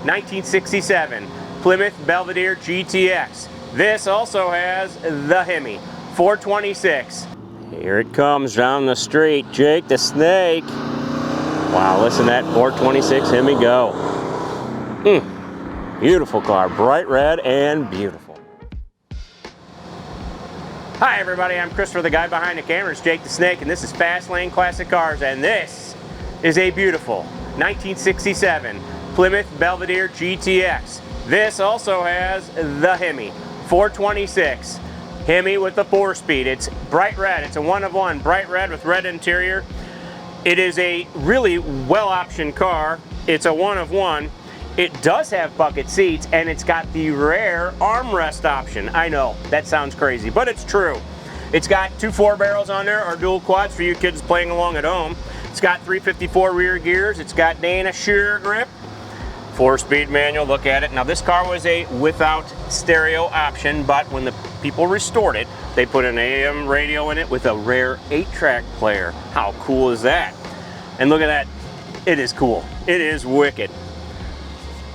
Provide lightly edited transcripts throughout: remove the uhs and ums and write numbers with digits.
1967 Plymouth Belvedere GTX. This also has the HEMI 426. Here it comes down the street, Jake the Snake. Wow, listen to that 426 HEMI go. Beautiful car, bright red and beautiful. Hi everybody, I'm Christopher, the guy behind the cameras, Jake the Snake, and this is Fast Lane Classic Cars, and this is a beautiful 1967 Plymouth Belvedere GTX. This also has the HEMI 426. HEMI with the 4-speed. It's bright red. It's a one of one, bright red with red interior. It is a really well-optioned car. It's a one of one. It does have bucket seats, and it's got the rare armrest option. I know, that sounds crazy, but it's true. It's got two 4-barrels on there, or dual quads for you kids playing along at home. It's got 354 rear gears. It's got Dana shear grip. 4-speed manual, look at it. Now this car was a without stereo option, but when the people restored it, they put an AM radio in it with a rare 8-track player. How cool is that? And look at that, it is cool. It is wicked.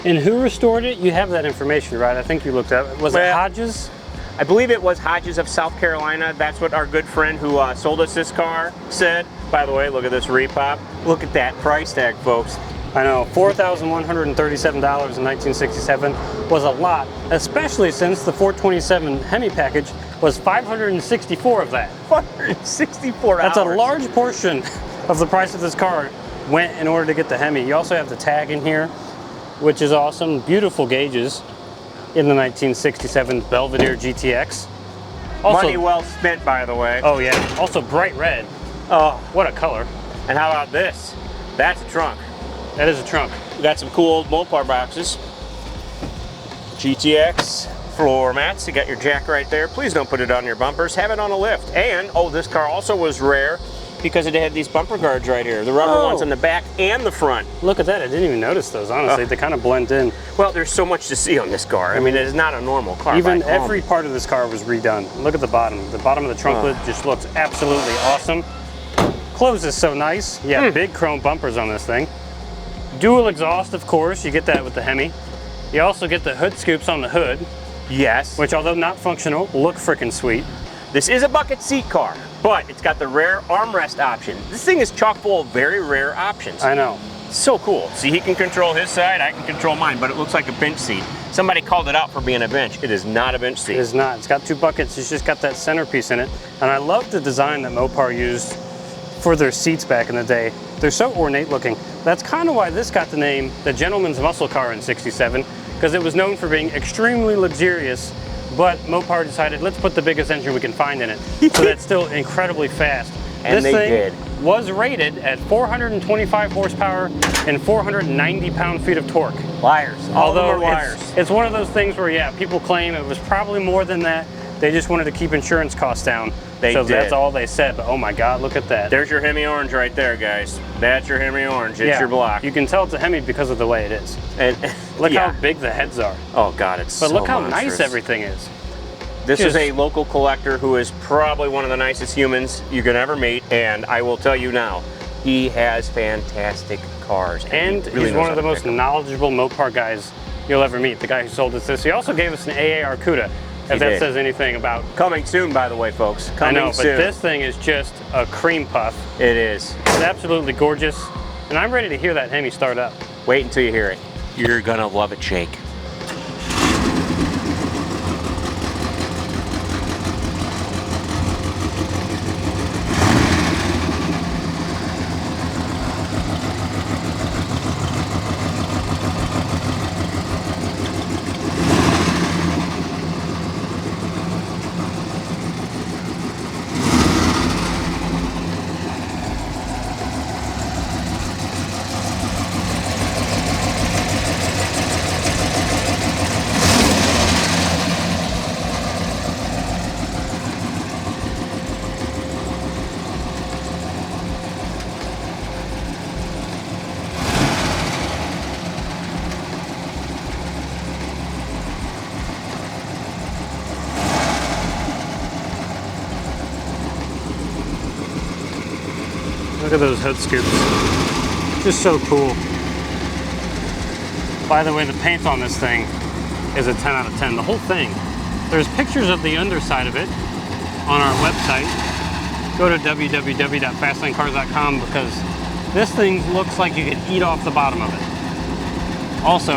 And who restored it? You have that information, right? I think you looked at it. Was it Hodges? I believe it was Hodges of South Carolina. That's what our good friend who sold us this car said. By the way, look at this repop. Look at that price tag, folks. I know, $4,137 in 1967 was a lot, especially since the 427 HEMI package was 564 of that. 564 That's a large portion of the price of this car went in order to get the HEMI. You also have the tag in here, which is awesome. Beautiful gauges in the 1967 Belvedere GTX. Also, money well spent, by the way. Oh yeah, also bright red. Oh, what a color. And how about this? That's a trunk. That is a trunk. We got some cool old Mopar boxes. GTX floor mats. You got your jack right there. Please don't put it on your bumpers. Have it on a lift. And, oh, this car also was rare because it had these bumper guards right here. The rubber ones on the back and the front. Look at that. I didn't even notice those, honestly. They kind of blend in. Well, there's so much to see on this car. I mean, it is not a normal car. Even every part of this car was redone. Look at the bottom. The bottom of the trunk lid just looks absolutely awesome. Closes so nice. Yeah, big chrome bumpers on this thing. Dual exhaust, of course, you get that with the HEMI. You also get the hood scoops on the hood. Yes. Which, although not functional, look freaking sweet. This is a bucket seat car, but it's got the rare armrest option. This thing is chock full of very rare options. I know. So cool. See, he can control his side, I can control mine, but it looks like a bench seat. Somebody called it out for being a bench. It is not a bench seat. It is not. It's got two buckets. It's just got that centerpiece in it. And I love the design that Mopar used for their seats back in the day. They're so ornate looking. That's kind of why this got the name the gentleman's muscle car in '67, because it was known for being extremely luxurious, but Mopar decided, let's put the biggest engine we can find in it. So that's still incredibly fast. And this they thing was rated at 425 horsepower and 490 pound-feet of torque. Liars. All of them are liars. It's one of those things where, yeah, people claim it was probably more than that. They just wanted to keep insurance costs down. So that's all they said, but oh my God, look at that. There's your HEMI orange right there, guys. That's your HEMI orange, it's your block. You can tell it's a HEMI because of the way it is. And look how big the heads are. Oh God, it's so But look how monstrous. nice everything is. This is a local collector who is probably one of the nicest humans you can ever meet, and I will tell you now, he has fantastic cars. And he's one of the most knowledgeable Mopar guys you'll ever meet, the guy who sold us this. He also gave us an AA Arcuda. If that says anything about... Coming soon, by the way, folks. Coming soon. But this thing is just a cream puff. It is. It's absolutely gorgeous. And I'm ready to hear that HEMI start up. Wait until you hear it. You're gonna love it, Jake. Look at those hood scoops. Just so cool. By the way, the paint on this thing is a 10 out of 10. The whole thing. There's pictures of the underside of it on our website. Go to www.fastlanecars.com because this thing looks like you could eat off the bottom of it. Also,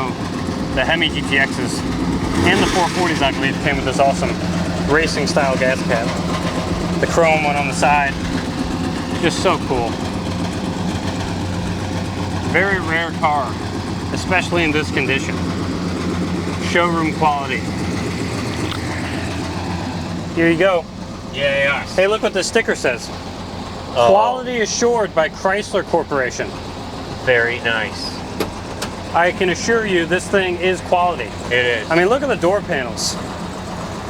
the HEMI GTXs and the 440s, I believe, came with this awesome racing style gas cap. The chrome one on the side, just so cool. Very rare car, especially in this condition. Showroom quality. Here you go. Yeah. Hey, look what this sticker says. Oh. Quality assured by Chrysler Corporation. Very nice. I can assure you this thing is quality. It is. I mean, look at the door panels.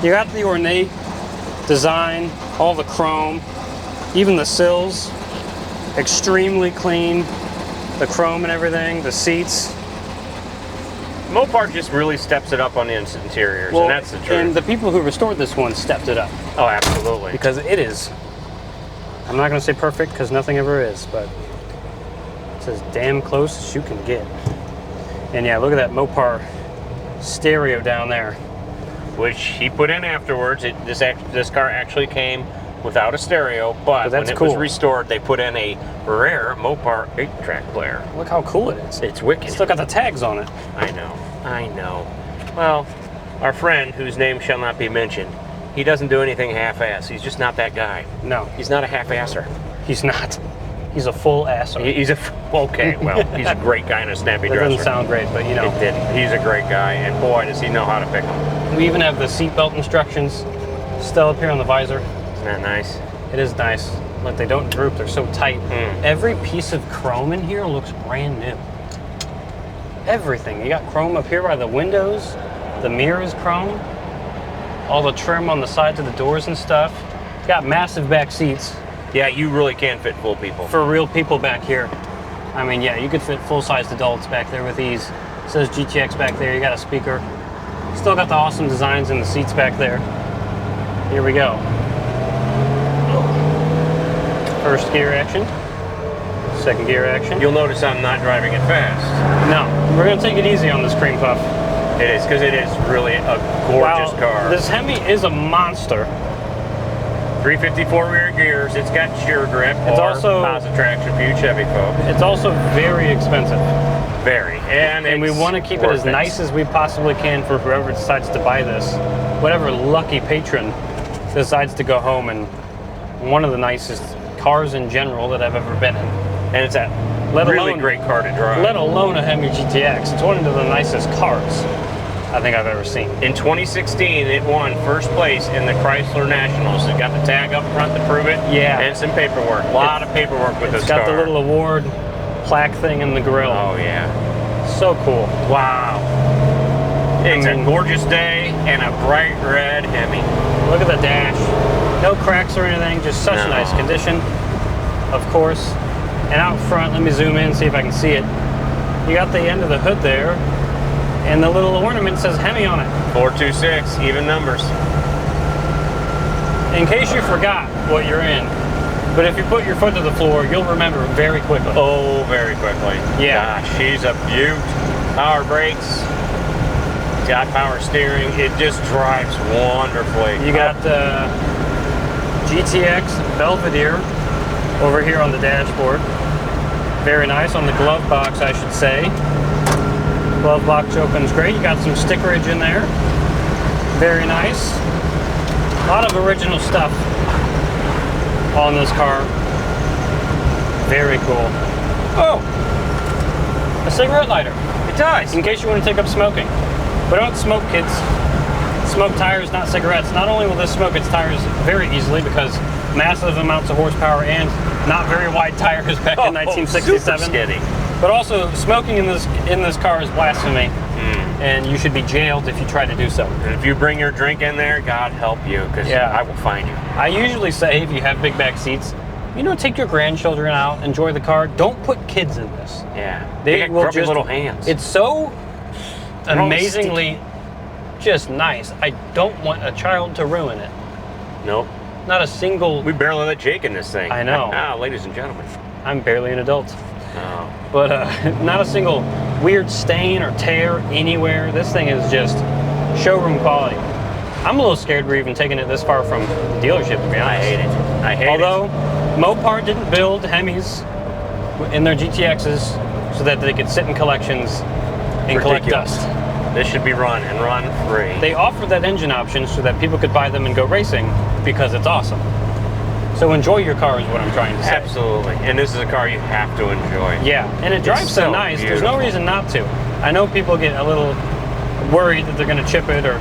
You got the ornate design, all the chrome, even the sills, extremely clean. The chrome and everything, the seats. Mopar just really steps it up on the interiors, Well, and that's the truth. and the people who restored this one stepped it up. Oh, absolutely. Because it is, I'm not going to say perfect because nothing ever is, but it's as damn close as you can get. And yeah, look at that Mopar stereo down there. Which he put in afterwards. This car actually came without a stereo, but when it was restored, they put in a rare Mopar 8-track player. Look how cool it is. It's wicked. It's still got the tags on it. I know. Well, our friend, whose name shall not be mentioned, he doesn't do anything half-ass. He's just not that guy. No. He's not a half-asser. He's not. He's a full asser. Okay, well, he's a great guy and a snappy That dresser. doesn't sound great, but you know. It didn't. He's a great guy, and boy, does he know how to pick them. We even have the seatbelt instructions still up here on the visor. Isn't that nice? It is nice. Look, they don't droop. They're so tight. Every piece of chrome in here looks brand new. Everything. You got chrome up here by the windows. The mirrors chrome. All the trim on the sides of the doors and stuff. It's got massive back seats. Yeah, you really can fit full people. For real people back here. I mean, yeah, you could fit full-sized adults back there with ease. It says GTX back there. You got a speaker. Still got the awesome designs in the seats back there. Here we go. First gear action. Second gear action. You'll notice I'm not driving it fast. No, we're going to take it easy on this cream puff. It is, because it is really a gorgeous car. This Hemi is a monster. 354 rear gears. It's got sheer grip. It's also positive traction for you Chevy folks. It's also very expensive. Very. And we want to keep it as nice as we possibly can for whoever decides to buy this. Whatever lucky patron decides to go home and one of the nicest cars in general that I've ever been in. And it's a really great car to drive. Let alone a HEMI GTX. It's one of the nicest cars I think I've ever seen. In 2016, it won first place in the Chrysler Nationals. It got the tag up front to prove it. Yeah. And some paperwork. A lot of paperwork with this car. It's got the little award plaque thing in the grill. Oh, yeah. So cool. Wow. It's a gorgeous day and a bright red Hemi. Look at the dash. No cracks or anything, just such nice condition, of course. And out front, let me zoom in, see if I can see it. You got the end of the hood there, and the little ornament says HEMI on it. 426, even numbers. In case you forgot what you're in, but if you put your foot to the floor, you'll remember very quickly. Oh, very quickly. Yeah. Gosh, she's a beaut. Power brakes. It's got power steering. It just drives wonderfully. You got GTX Belvedere over here on the dashboard. Very nice on the glove box, I should say. Glove box opens great. You got some stickerage in there. Very nice. A lot of original stuff on this car. Very cool. Oh, a cigarette lighter. It does. In case you want to take up smoking. But don't smoke, kids. Smoke tires, not cigarettes. Not only will this smoke its tires very easily because massive amounts of horsepower and not very wide tires back in 1967. Super skitty. But also, smoking in this car is blasphemy, and you should be jailed if you try to do so. And if you bring your drink in there, God help you, because I will find you. I usually say if you have big back seats, you know, take your grandchildren out, enjoy the car. Don't put kids in this. Yeah, They got will grubby just, little hands. It's so amazingly just nice. I don't want a child to ruin it. Nope. Not a single. We barely let Jake in this thing. I know. Ladies and gentlemen. I'm barely an adult. Oh. But not a single weird stain or tear anywhere. This thing is just showroom quality. I'm a little scared we're even taking it this far from the dealership, to be honest. I hate it. I hate Although, Mopar didn't build Hemis in their GTXs so that they could sit in collections and collect dust. This should be run and run free. They offer that engine option so that people could buy them and go racing because it's awesome. So enjoy your car is what I'm trying to say. Absolutely. And this is a car you have to enjoy. Yeah, and it drives so nice. Beautiful. There's no reason not to. I know people get a little worried that they're going to chip it or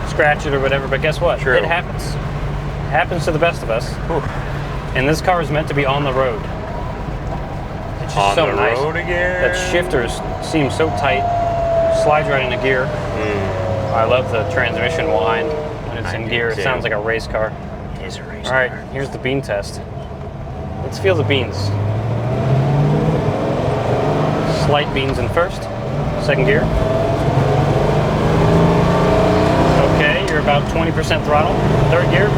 scratch it or whatever, but guess what? True. It happens. It happens to the best of us. Whew. And this car is meant to be on the road. It's just so nice. On the road again. That shifters seem so tight. Slides right into gear. I love the transmission whine when it's in gear. It sounds like a race car. It is a race car. All right, here's the bean test. Let's feel the beans. Slight beans in first, second gear. Okay, you're about 20% throttle. Third gear.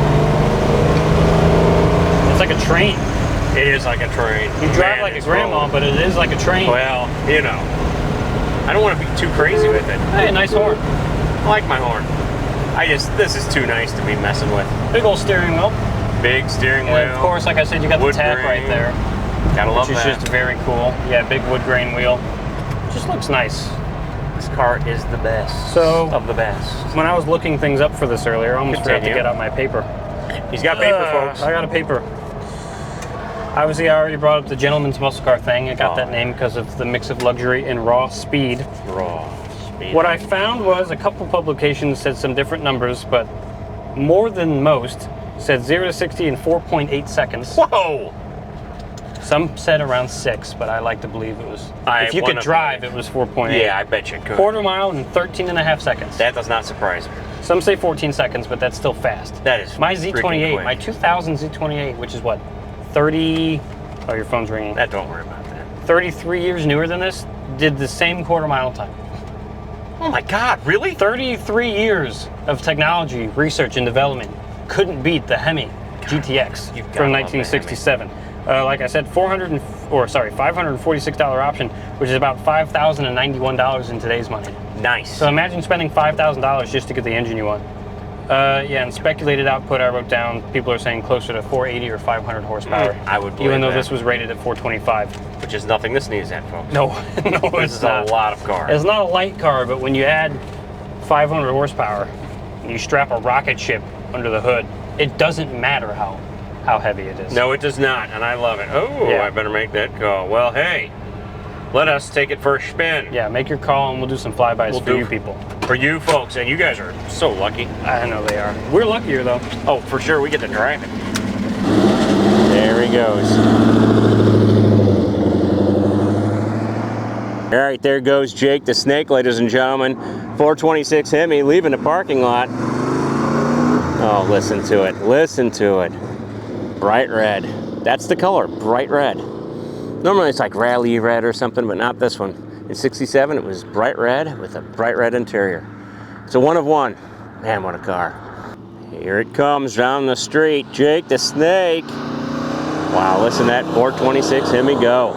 It's like a train. It is like a train. You drive like a grandma, but it is like a train. Well, you know, I don't want to be too crazy with it. Hey, nice horn. I like my horn. This is too nice to be messing with. Big old steering wheel. Big steering wheel. And of course, like I said, you got the tap right there. Gotta love that. Which is just very cool. Yeah, big wood grain wheel. Just looks nice. This car is the best. So, of the best. When I was looking things up for this earlier, I almost forgot to get out my paper. He's got paper, folks. I got a paper. Obviously, I already brought up the gentleman's muscle car thing. I got that name because of the mix of luxury and raw speed. Raw speed. What I found was a couple publications said some different numbers, but more than most said 0 to 60 in 4.8 seconds. Whoa! Some said around 6, but I like to believe it was. If you could drive, it was 4.8. Yeah, I bet you could. Quarter mile in 13.5 seconds. That does not surprise me. Some say 14 seconds, but that's still fast. That is my Z28, quick. my 2000 Z28, which is what, 30? Oh, your phone's ringing. Don't worry about that. 33 years newer than this, did the same quarter mile time. Oh my God, really? 33 years of technology, research, and development couldn't beat the HEMI GTX from 1967. Like I said, $546 option, which is about $5,091 in today's money. Nice. So imagine spending $5,000 just to get the engine you want. Yeah, and speculated output I wrote down, people are saying closer to 480 or 500 horsepower. I would believe even though that. This was rated at 425. Which is nothing to sneeze at, folks. No, no, this is a lot of car. It's not a light car, but when you add 500 horsepower and you strap a rocket ship under the hood, it doesn't matter how heavy it is. No, it does not, and I love it. Oh, yeah. I better make that call. Well, hey, let us take it for a spin. Yeah, make your call and we'll do some flybys for you people. For you folks, and you guys are so lucky. I know they are. We're luckier though. Oh, for sure, we get to drive it. There he goes. All right, there goes Jake the Snake, ladies and gentlemen. 426 HEMI leaving the parking lot. Oh, listen to it. Listen to it. Bright red. That's the color, bright red. Normally it's like rally red or something, but not this one. In 67, it was bright red with a bright red interior. It's a one of one. Man, what a car. Here it comes down the street. Jake the Snake. Wow, listen to that 426 HEMI go.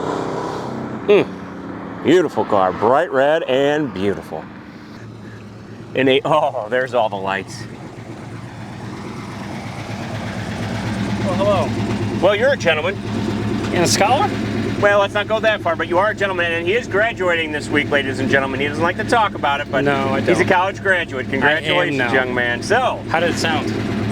Beautiful car, bright red and beautiful. Oh, there's all the lights. Well, hello. Well, you're a gentleman. And a scholar? Well, let's not go that far, but you are a gentleman, and he is graduating this week, ladies and gentlemen. He doesn't like to talk about it, but no, I don't. He's a college graduate. Congratulations, young man. So, how did it sound?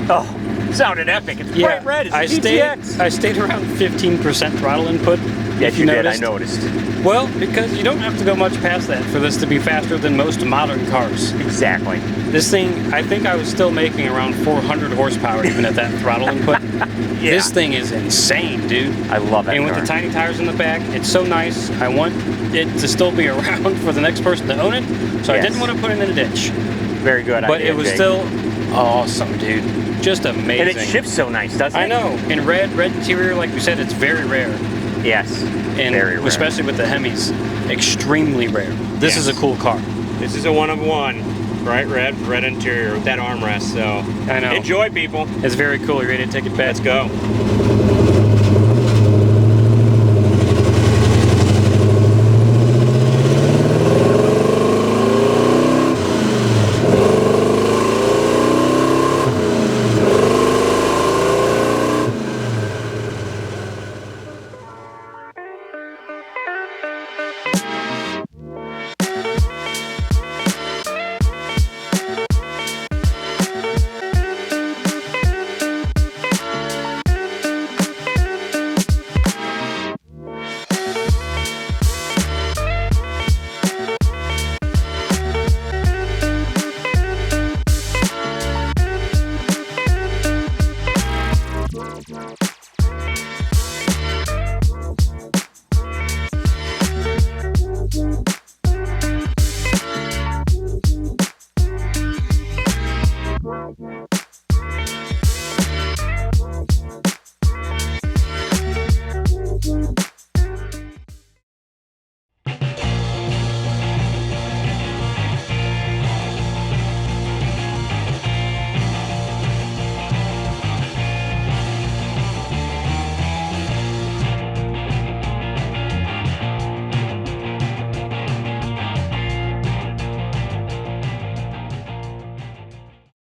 Oh, it sounded epic. It's bright red. It's GTX. I stayed around 15% throttle input. Yes, you did. I noticed. Well, because you don't have to go much past that for this to be faster than most modern cars. Exactly. This thing, I think I was still making around 400 horsepower even at that throttle input. Yeah. This thing is insane, dude. I love that And with car. the tiny tires in the back, it's so nice. I want it to still be around for the next person to own it, so I didn't want to put it in a ditch. Very good But idea, it was Jake. still awesome, dude. Just amazing. And it shifts so nice, doesn't it? I know. In red interior, like you said, it's very rare. Yes, and very rare. Especially with the Hemis, extremely rare. This is a cool car. This is a one of one. Bright red interior with that armrest, so I know. Enjoy, people. It's very cool. You ready to take it back? Let's go.